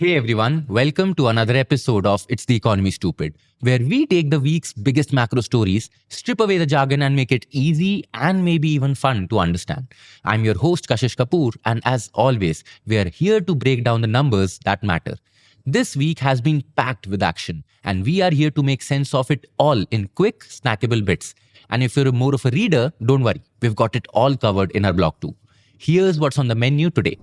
Hey everyone, welcome to another episode of It's the Economy Stupid, where we take the week's biggest macro stories, strip away the jargon, and make it easy and maybe even fun to understand. I'm your host Kashish Kapoor, and as always, we are here to break down the numbers that matter. This week has been packed with action, and we are here to make sense of it all in quick, snackable bits. And if you're more of a reader, don't worry, we've got it all covered in our blog too. Here's what's on the menu today.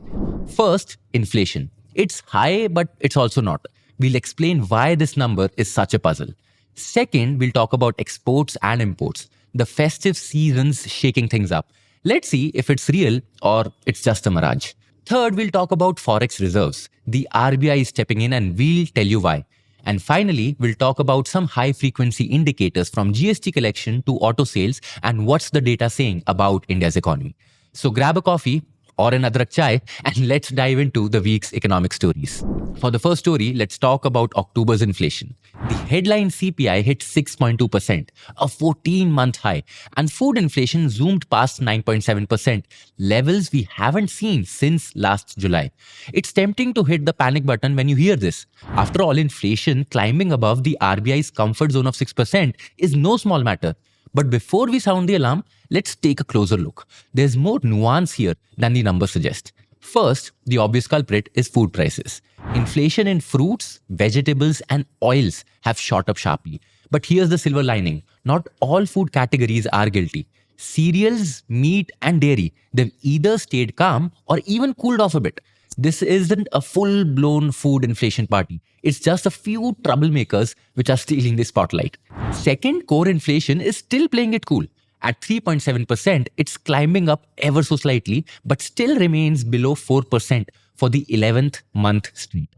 First, inflation. It's high, but it's also not. We'll explain why this number is such a puzzle. Second, we'll talk about exports and imports. The festive season's shaking things up. Let's see if it's real or it's just a mirage. Third, we'll talk about forex reserves. The RBI is stepping in and we'll tell you why. And finally, we'll talk about some high-frequency indicators from GST collection to auto sales and what's the data saying about India's economy. So grab a coffee or an adrak chai and let's dive into the week's economic stories. For the first story, let's talk about October's inflation. The headline CPI hit 6.2%, a 14-month high, and food inflation zoomed past 9.7%, levels we haven't seen since last July. It's tempting to hit the panic button when you hear this. After all, inflation climbing above the RBI's comfort zone of 6% is no small matter. But before we sound the alarm, let's take a closer look. There's more nuance here than the numbers suggest. First, the obvious culprit is food prices. Inflation in fruits, vegetables, and oils have shot up sharply. But here's the silver lining. Not all food categories are guilty. Cereals, meat, and dairy, they've either stayed calm or even cooled off a bit. This isn't a full-blown food inflation party. It's just a few troublemakers which are stealing the spotlight. Second, core inflation is still playing it cool. At 3.7%, it's climbing up ever so slightly, but still remains below 4% for the 11th month straight.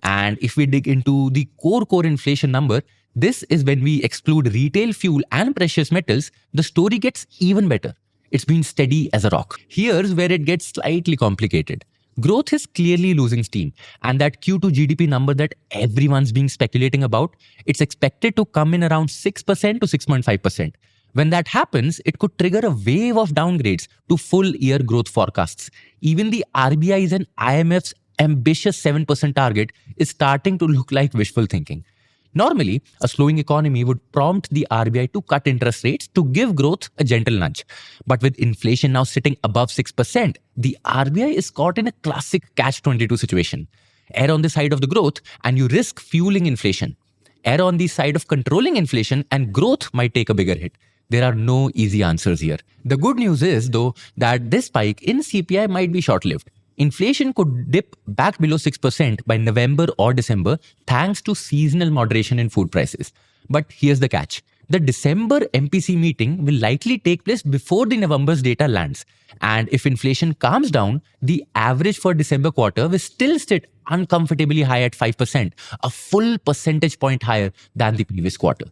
And if we dig into the core inflation number, this is when we exclude retail fuel and precious metals, the story gets even better. It's been steady as a rock. Here's where it gets slightly complicated. Growth is clearly losing steam, and that Q2 GDP number that everyone's been speculating about, it's expected to come in around 6% to 6.5%. When that happens, it could trigger a wave of downgrades to full year growth forecasts. Even the RBI's and IMF's ambitious 7% target is starting to look like wishful thinking. Normally, a slowing economy would prompt the RBI to cut interest rates to give growth a gentle nudge. But with inflation now sitting above 6%, the RBI is caught in a classic catch-22 situation. Err on the side of the growth and you risk fueling inflation. Err on the side of controlling inflation and growth might take a bigger hit. There are no easy answers here. The good news is, though, that this spike in CPI might be short-lived. Inflation could dip back below 6% by November or December thanks to seasonal moderation in food prices. But here's the catch. The December MPC meeting will likely take place before the November's data lands. And if inflation calms down, the average for December quarter will still sit uncomfortably high at 5%, a full percentage point higher than the previous quarter.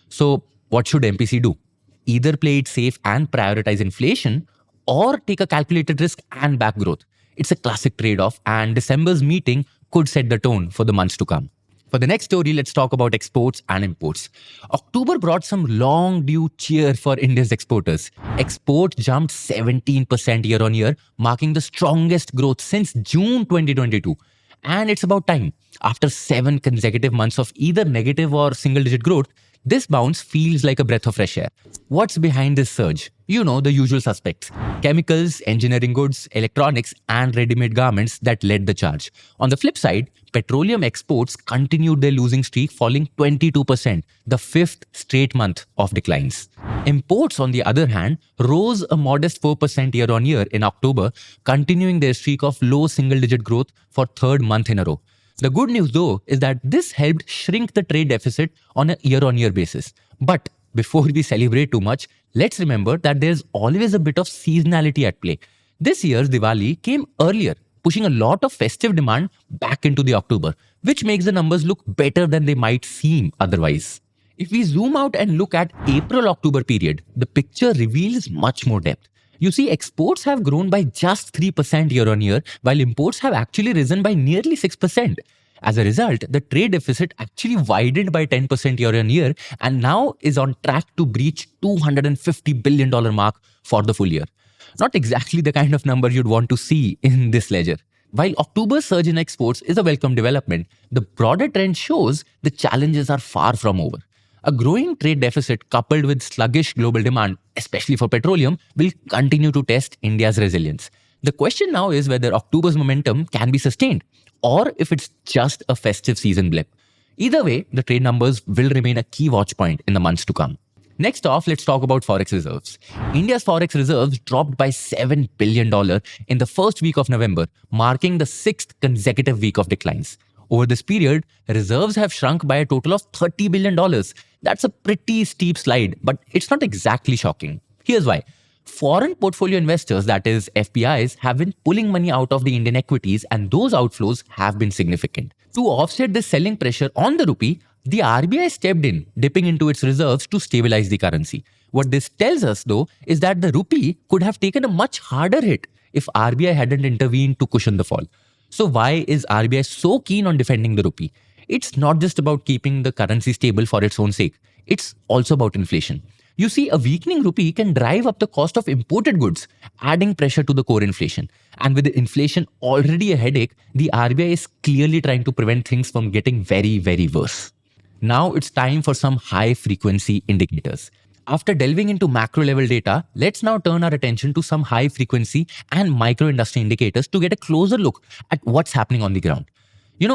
So what should MPC do? Either play it safe and prioritize inflation or take a calculated risk and back growth. It's a classic trade-off, and December's meeting could set the tone for the months to come. For the next story, let's talk about exports and imports. October brought some long-due cheer for India's exporters. Exports jumped 17% year-on-year, marking the strongest growth since June 2022. And it's about time. After 7 consecutive months of either negative or single-digit growth, this bounce feels like a breath of fresh air. What's behind this surge? You know, the usual suspects. Chemicals, engineering goods, electronics, and ready-made garments that led the charge. On the flip side, petroleum exports continued their losing streak, falling 22%, the 5th straight month of declines. Imports, on the other hand, rose a modest 4% year-on-year in October, continuing their streak of low single-digit growth for 3rd month in a row. The good news, though, is that this helped shrink the trade deficit on a year-on-year basis. But before we celebrate too much, let's remember that there's always a bit of seasonality at play. This year's Diwali came earlier, pushing a lot of festive demand back into the October, which makes the numbers look better than they might seem otherwise. If we zoom out and look at April-October period, the picture reveals much more depth. You see, exports have grown by just 3% year-on-year, while imports have actually risen by nearly 6%. As a result, the trade deficit actually widened by 10% year-on-year and now is on track to breach $250 billion mark for the full year. Not exactly the kind of number you'd want to see in this ledger. While October's surge in exports is a welcome development, the broader trend shows the challenges are far from over. A growing trade deficit coupled with sluggish global demand, especially for petroleum, will continue to test India's resilience. The question now is whether October's momentum can be sustained or if it's just a festive season blip. Either way, the trade numbers will remain a key watch point in the months to come. Next off, let's talk about forex reserves. India's forex reserves dropped by $7 billion in the first week of November, marking the sixth consecutive week of declines. Over this period, reserves have shrunk by a total of $30 billion. That's a pretty steep slide, but it's not exactly shocking. Here's why. Foreign portfolio investors, that is FPIs, have been pulling money out of the Indian equities, and those outflows have been significant. To offset this selling pressure on the rupee, the RBI stepped in, dipping into its reserves to stabilize the currency. What this tells us, though, is that the rupee could have taken a much harder hit if RBI hadn't intervened to cushion the fall. So why is RBI so keen on defending the rupee? It's not just about keeping the currency stable for its own sake. It's also about inflation. You see, a weakening rupee can drive up the cost of imported goods, adding pressure to the core inflation. And with the inflation already a headache, the RBI is clearly trying to prevent things from getting very, very worse. Now it's time for some high-frequency indicators. After delving into macro-level data, let's now turn our attention to some high-frequency and micro-industry indicators to get a closer look at what's happening on the ground.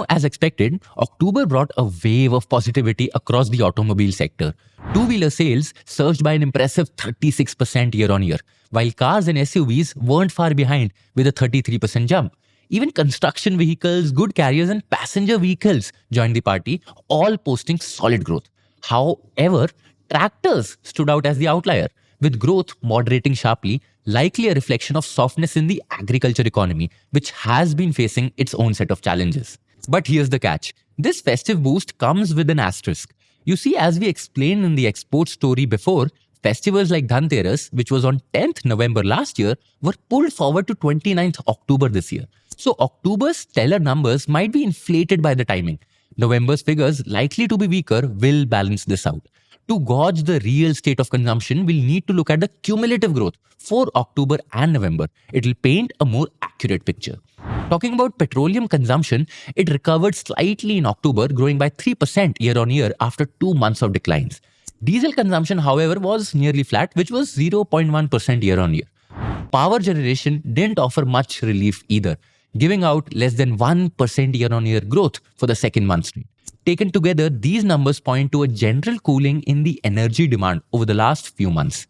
As expected, October brought a wave of positivity across the automobile sector. Two-wheeler sales surged by an impressive 36% year-on-year, while cars and SUVs weren't far behind with a 33% jump. Even construction vehicles, good carriers, and passenger vehicles joined the party, all posting solid growth. However, tractors stood out as the outlier, with growth moderating sharply, likely a reflection of softness in the agriculture economy, which has been facing its own set of challenges. But here's the catch. This festive boost comes with an asterisk. You see, as we explained in the export story before, festivals like Dhanteras, which was on 10th November last year, were pulled forward to 29th October this year. So October's stellar numbers might be inflated by the timing. November's figures, likely to be weaker, will balance this out. To gauge the real state of consumption, we'll need to look at the cumulative growth for October and November. It'll paint a more accurate picture. Talking about petroleum consumption, it recovered slightly in October, growing by 3% year-on-year after 2 months of declines. Diesel consumption, however, was nearly flat, which was 0.1% year-on-year. Power generation didn't offer much relief either, giving out less than 1% year-on-year growth for the second month straight. Taken together, these numbers point to a general cooling in the energy demand over the last few months.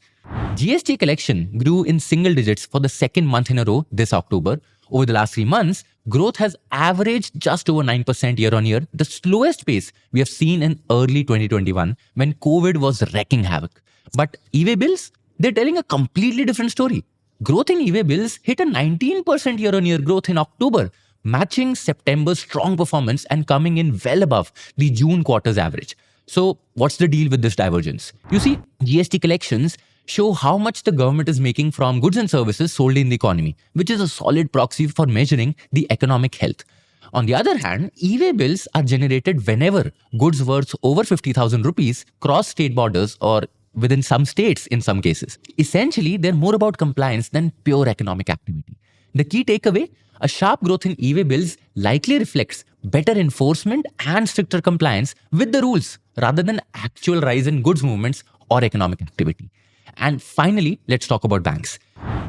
GST collection grew in single digits for the second month in a row this October. Over the last 3 months, growth has averaged just over 9% year-on-year, the slowest pace we have seen in early 2021 when COVID was wreaking havoc. But e-way bills, they're telling a completely different story. Growth in e-way bills hit a 19% year-on-year growth in October, matching September's strong performance and coming in well above the June quarter's average. So what's the deal with this divergence? You see, GST collections show how much the government is making from goods and services sold in the economy, which is a solid proxy for measuring the economic health. On the other hand, e-way bills are generated whenever goods worth over 50,000 rupees cross state borders or within some states in some cases. Essentially, they're more about compliance than pure economic activity. The key takeaway? A sharp growth in e-way bills likely reflects better enforcement and stricter compliance with the rules rather than actual rise in goods movements or economic activity. And finally, let's talk about banks.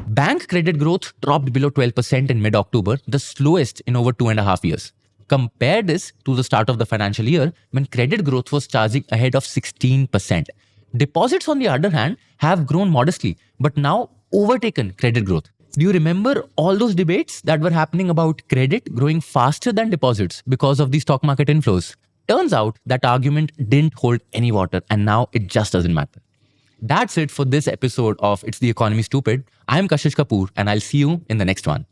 Bank credit growth dropped below 12% in mid-October, the slowest in over 2.5 years. Compare this to the start of the financial year when credit growth was charging ahead of 16%. Deposits, on the other hand, have grown modestly, but now overtaken credit growth. Do you remember all those debates that were happening about credit growing faster than deposits because of the stock market inflows? Turns out that argument didn't hold any water, and now it just doesn't matter. That's it for this episode of It's the Economy Stupid. I'm Kashish Kapoor, and I'll see you in the next one.